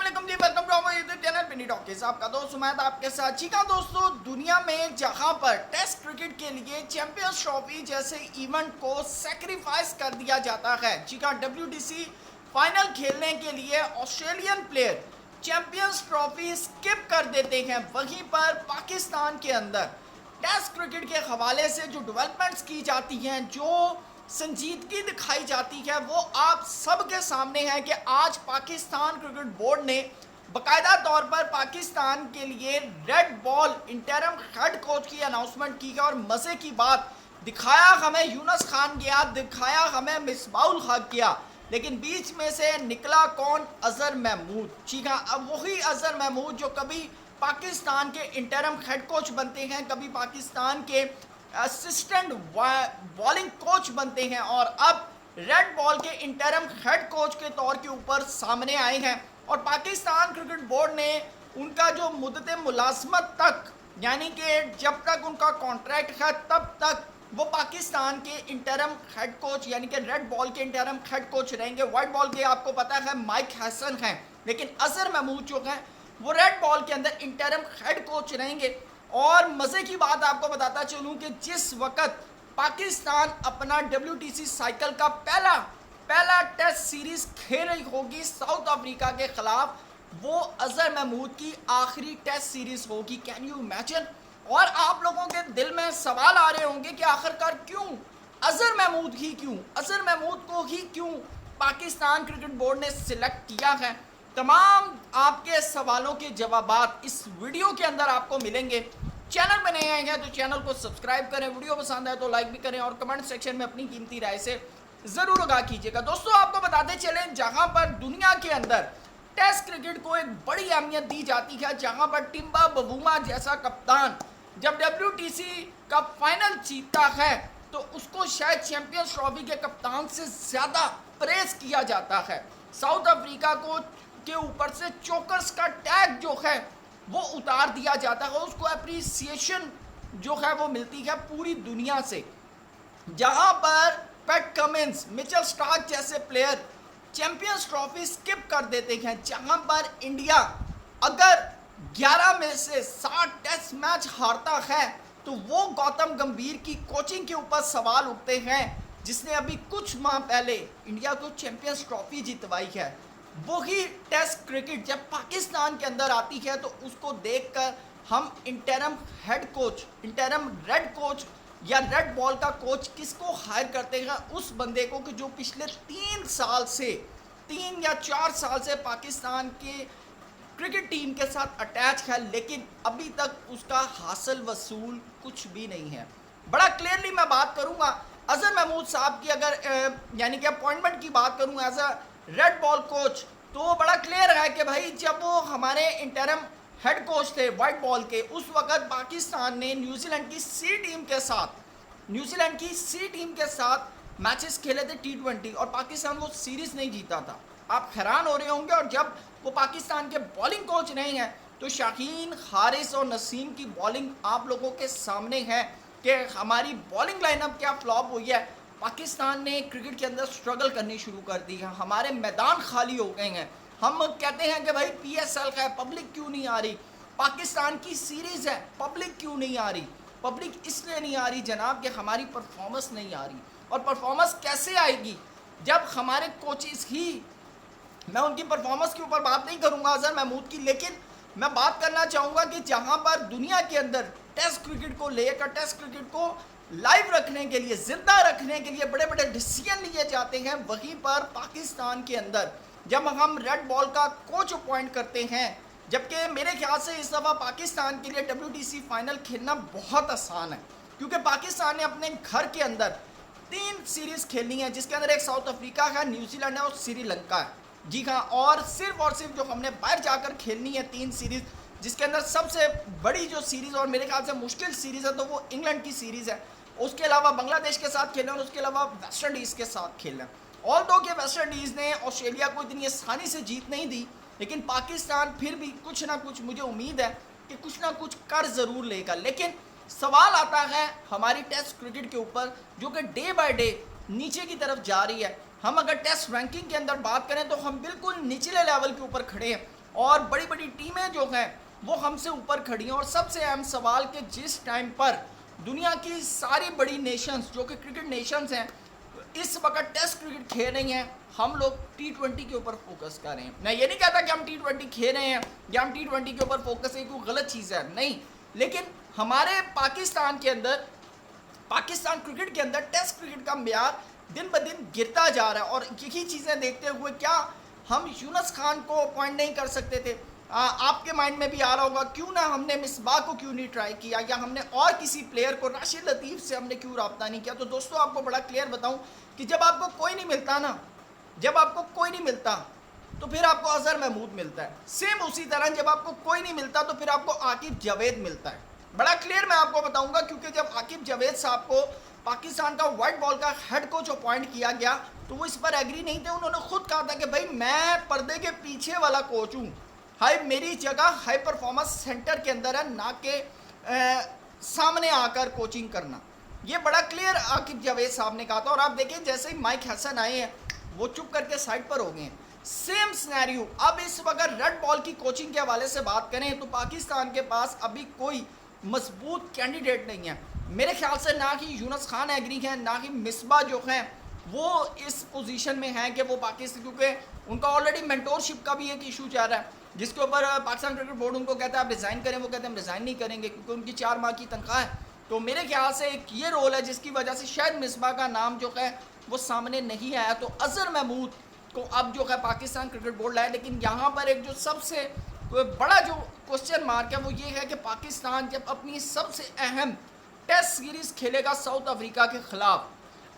वालेकुम जी, welcome to our YouTube channel Pini talkies. आपका दोस्त सुमैत आपके साथ। जी का दोस्तों, दुनिया में जहां पर टेस्ट क्रिकेट के लिए चैंपियंस ट्रॉफी जैसे इवेंट को सैक्रिफाइस कर दिया जाता है, जी का WTC फाइनल खेलने के लिए Australian player champions trophy skip कर देते हैं, वहीं पर पाकिस्तान के अंदर टेस्ट क्रिकेट के हवाले से जो डेवलपमेंट्स की जाती हैं, जो संजीदगी दिखाई जाती है, वो आप सबके सामने है कि आज पाकिस्तान क्रिकेट बोर्ड ने बाकायदा तौर पर पाकिस्तान के लिए red ball interim head coach की अनाउंसमेंट की है। और मज़े की बात, दिखाया हमें यूनुस खान गया, दिखाया हमें मिसबाउल हक गया, लेकिन बीच में से निकला कौन? अजहर महमूद। जी हाँ, अब वही अजहर महमूद जो कभी पाकिस्तान के इंटरम हेड कोच बनते हैं, कभी पाकिस्तान के असिस्टेंट बॉलिंग कोच बनते हैं, और अब रेड बॉल के इंटरम हेड कोच के तौर के ऊपर सामने आए हैं। और पाकिस्तान क्रिकेट बोर्ड ने उनका जो मुद्दत मुलाजमत तक, यानी कि जब तक उनका कॉन्ट्रैक्ट है तब तक वो पाकिस्तान के इंटरम हेड कोच यानी कि रेड बॉल के इंटरम हेड कोच रहेंगे। वाइट बॉल के आपको पता है माइक हसन हैं, लेकिन अजहर महमूद जो हैं वो रेड बॉल के अंदर इंटरम हेड कोच रहेंगे। और मज़े की बात आपको बताता चलूँ कि जिस वक्त पाकिस्तान अपना WTC साइकिल का पहला टेस्ट सीरीज खेल रही होगी साउथ अफ्रीका के खिलाफ, वो अजहर महमूद की आखिरी टेस्ट सीरीज होगी। Can you imagine? और आप लोगों के दिल में सवाल आ रहे होंगे कि आखिरकार क्यों अजहर महमूद ही क्यों, अजहर महमूद को ही क्यों पाकिस्तान क्रिकेट बोर्ड ने सिलेक्ट किया है? तमाम आपके सवालों के जवाबात इस वीडियो के अंदर आपको मिलेंगे। चैनल पर नए आए हैं तो चैनल को सब्सक्राइब करें, वीडियो पसंद आए तो लाइक भी करें, और कमेंट सेक्शन में अपनी कीमती राय से ज़रूर आगाह कीजिएगा। दोस्तों, आपको बताते चलें, जहां पर दुनिया के अंदर टेस्ट क्रिकेट को एक बड़ी अहमियत दी जाती है, जहां पर टिम्बा बवूमा जैसा कप्तान जब WTC का फाइनल जीतता है तो उसको शायद चैंपियंस ट्रॉफी के कप्तान से ज़्यादा प्रेज किया जाता है। साउथ अफ्रीका को के ऊपर से चोकर्स का टैग जो है वो उतार दिया जाता है, उसको अप्रिसिएशन जो है वो मिलती है पूरी दुनिया से। जहां पर पैट कमिंस, मिचेल स्टार्क जैसे प्लेयर चैंपियंस ट्रॉफी स्किप कर देते हैं, जहां पर इंडिया अगर 11 में से 60 टेस्ट मैच हारता है तो वो गौतम गंभीर की कोचिंग के ऊपर सवाल उठते हैं, जिसने अभी कुछ माह पहले इंडिया को चैंपियंस ट्रॉफी जितवाई है। वही टेस्ट क्रिकेट जब पाकिस्तान के अंदर आती है तो उसको देखकर हम interim head coach, interim red coach या रेड बॉल का कोच किसको हायर करते हैं? उस बंदे को कि जो पिछले 3 या 4 साल से पाकिस्तान के क्रिकेट टीम के साथ अटैच है, लेकिन अभी तक उसका हासिल वसूल कुछ भी नहीं है। बड़ा क्लियरली मैं बात करूंगा अजहर महमूद साहब की, अगर यानी कि अपॉइंटमेंट की बात करूं as a red ball coach, तो बड़ा क्लियर है कि भाई जब वो हमारे इंटरम हेड कोच थे वाइट बॉल के, उस वक्त पाकिस्तान ने न्यूजीलैंड की सी टीम के साथ मैचेस खेले थे T20, और पाकिस्तान वो सीरीज़ नहीं जीता था। आप हैरान हो रहे होंगे। और जब वो पाकिस्तान के बॉलिंग कोच नहीं हैं तो शाहीन, हारिस और नसीम की बॉलिंग आप लोगों के सामने है कि हमारी बॉलिंग लाइनअप क्या फ्लॉप हुई है। पाकिस्तान ने क्रिकेट के अंदर स्ट्रगल करनी शुरू कर दी है, हमारे मैदान खाली हो गए हैं। हम कहते हैं कि भाई PSL है, पब्लिक क्यों नहीं आ रही? पाकिस्तान की सीरीज़ है, पब्लिक क्यों नहीं आ रही? पब्लिक इसलिए नहीं आ रही जनाब कि हमारी परफॉर्मेंस नहीं आ रही। और परफॉर्मेंस कैसे आएगी जब हमारे कोचेस ही, मैं उनकी परफॉर्मेंस के ऊपर बात नहीं करूंगा अजहर महमूद की, लेकिन मैं बात करना चाहूँगा कि जहाँ पर दुनिया के अंदर टेस्ट क्रिकेट को लेकर, टेस्ट क्रिकेट को लाइव रखने के लिए, जिंदा रखने के लिए बड़े बड़े डिसीजन लिए जाते हैं, वहीं पर पाकिस्तान के अंदर जब हम रेड बॉल का कोच अपॉइंट करते हैं, जबकि मेरे ख्याल से इस दफ़ा पाकिस्तान के लिए WTC फाइनल खेलना बहुत आसान है, क्योंकि पाकिस्तान ने अपने घर के अंदर 3 सीरीज़ खेलनी है, जिसके अंदर एक साउथ अफ्रीका है, न्यूजीलैंड है और श्रीलंका है। जी हाँ, और सिर्फ जो हमने बाहर जाकर खेलनी है 3 सीरीज़, जिसके अंदर सबसे बड़ी जो सीरीज़ और मेरे ख्याल से मुश्किल सीरीज़ है तो वो इंग्लैंड की सीरीज़ है। उसके अलावा बांग्लादेश के साथ खेलना और उसके अलावा वेस्ट इंडीज़ के साथ खेलना। ऑल दो कि वेस्ट इंडीज़ ने ऑस्ट्रेलिया को इतनी आसानी से जीत नहीं दी, लेकिन पाकिस्तान फिर भी कुछ ना कुछ, मुझे उम्मीद है कि कुछ ना कुछ कर ज़रूर लेगा। लेकिन सवाल आता है हमारी टेस्ट क्रिकेट के ऊपर, जो कि डे बाय डे नीचे की तरफ जा रही है। हम अगर टेस्ट रैंकिंग के अंदर बात करें तो हम बिल्कुल निचले लेवल के ऊपर खड़े हैं। और बड़ी बड़ी टीमें जो हैं वो हमसे ऊपर खड़ी हैं। और सबसे अहम सवाल कि जिस टाइम पर दुनिया की सारी बड़ी नेशंस जो कि क्रिकेट नेशंस हैं इस वक्त टेस्ट क्रिकेट खेल रही हैं, हम लोग T20 के ऊपर फोकस कर रहे हैं। मैं ये नहीं कहता कि हम T20 खेल रहे हैं या हम T20 के ऊपर फोकस है कोई गलत चीज़ है, नहीं, लेकिन हमारे पाकिस्तान के अंदर, पाकिस्तान क्रिकेट के अंदर टेस्ट क्रिकेट का म्यार दिन ब दिन गिरता जा रहा है। और यही चीज़ें देखते हुए क्या हम यूनुस खान को अपॉइंट नहीं कर सकते थे? आपके माइंड में भी आ रहा होगा क्यों ना हमने मिसबाह को क्यों नहीं ट्राई किया, या हमने और किसी प्लेयर को, राशिद लतीफ़ से हमने क्यों रब्ता नहीं किया। तो दोस्तों आपको बड़ा क्लियर बताऊं कि जब आपको कोई नहीं मिलता ना, जब आपको कोई नहीं मिलता तो फिर आपको अजहर महमूद मिलता है। सेम उसी तरह जब आपको कोई नहीं मिलता तो फिर आपको आकिब जावेद मिलता है। बड़ा क्लियर मैं आपको बताऊंगा, क्योंकि जब आकिब जावेद साहब को पाकिस्तान का वाइट बॉल का हेड कोच अपॉइंट किया गया तो वो इस पर एग्री नहीं थे। उन्होंने खुद कहा था कि भाई मैं पर्दे के पीछे वाला कोच हूँ, हाई मेरी जगह हाई परफॉर्मेंस सेंटर के अंदर है, ना कि सामने आकर कोचिंग करना। ये बड़ा क्लियर आकिब जावेद साहब ने कहा था। और आप देखिए जैसे ही माइक हसन आए हैं वो चुप करके साइड पर हो गए हैं। सेम सिनेरियो अब इस वक्त रेड बॉल की कोचिंग के हवाले से बात करें तो पाकिस्तान के पास अभी कोई मजबूत कैंडिडेट नहीं है। मेरे ख्याल से ना ही यूनुस खान एग्री हैं, ना ही मिसबा जो हैं वो इस पोजीशन में हैं कि वो पाकिस्तान, क्योंकि उनका ऑलरेडी मेंटोरशिप का भी एक इशू चल रहा है जिसके ऊपर पाकिस्तान क्रिकेट बोर्ड उनको कहता है आप रिज़ाइन करें, वो कहते हैं हम रिज़ाइन नहीं करेंगे क्योंकि उनकी 4 माह की तनख्वाह है। तो मेरे ख्याल से एक ये रोल है जिसकी वजह से शायद मिसबा का नाम जो है वो सामने नहीं आया। तो अजहर महमूद को अब जो है पाकिस्तान क्रिकेट बोर्ड लाया। लेकिन यहाँ पर एक जो सबसे बड़ा जो क्वेश्चन मार्क है वो ये है कि पाकिस्तान जब अपनी सबसे अहम टेस्ट सीरीज़ खेलेगा साउथ अफ्रीका के ख़िलाफ़,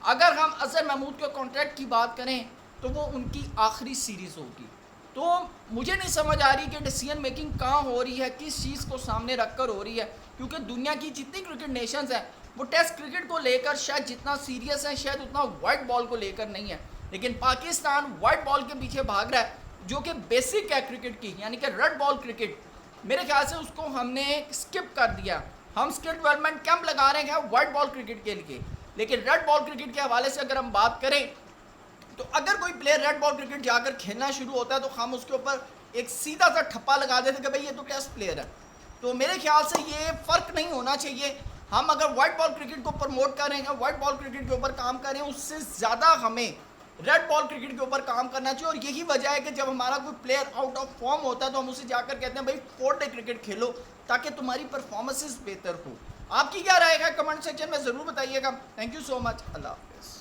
अगर हम अजहर महमूद के कॉन्ट्रैक्ट की बात करें तो वो उनकी आखिरी सीरीज़ होगी। तो मुझे नहीं समझ आ रही कि डिसीजन मेकिंग कहाँ हो रही है, किस चीज़ को सामने रखकर हो रही है, क्योंकि दुनिया की जितनी क्रिकेट नेशंस हैं वो टेस्ट क्रिकेट को लेकर शायद जितना सीरियस है शायद उतना वाइट बॉल को लेकर नहीं है। लेकिन पाकिस्तान वाइट बॉल के पीछे भाग रहा है जो कि बेसिक है क्रिकेट की, यानी कि रेड बॉल क्रिकेट। मेरे ख्याल से उसको हमने स्किप कर दिया। हम स्किल डेवलपमेंट कैंप लगा रहे हैं वाइट बॉल क्रिकेट के लिए, लेकिन रेड बॉल क्रिकेट के हवाले से अगर हम बात करें तो अगर कोई प्लेयर रेड बॉल क्रिकेट जाकर खेलना शुरू होता है तो हम उसके ऊपर एक सीधा सा ठप्पा लगा देते कि भाई ये तो टेस्ट प्लेयर है। तो मेरे ख्याल से ये फ़र्क नहीं होना चाहिए। हम अगर वाइट बॉल क्रिकेट को प्रमोट कर रहे हैं, वाइट बॉल क्रिकेट के ऊपर काम कर रहे हैं, उससे ज़्यादा हमें रेड बॉल क्रिकेट के ऊपर काम करना चाहिए। और यही वजह है कि जब हमारा कोई प्लेयर आउट ऑफ फॉर्म होता है तो हम उसे जाकर कहते हैं भाई 4 डे क्रिकेट खेलो ताकि तुम्हारी परफॉर्मेंसेस बेहतर हो। आपकी क्या राय है कमेंट सेक्शन में ज़रूर बताइएगा। Thank you so much. अल्लाह हाफ़िज़।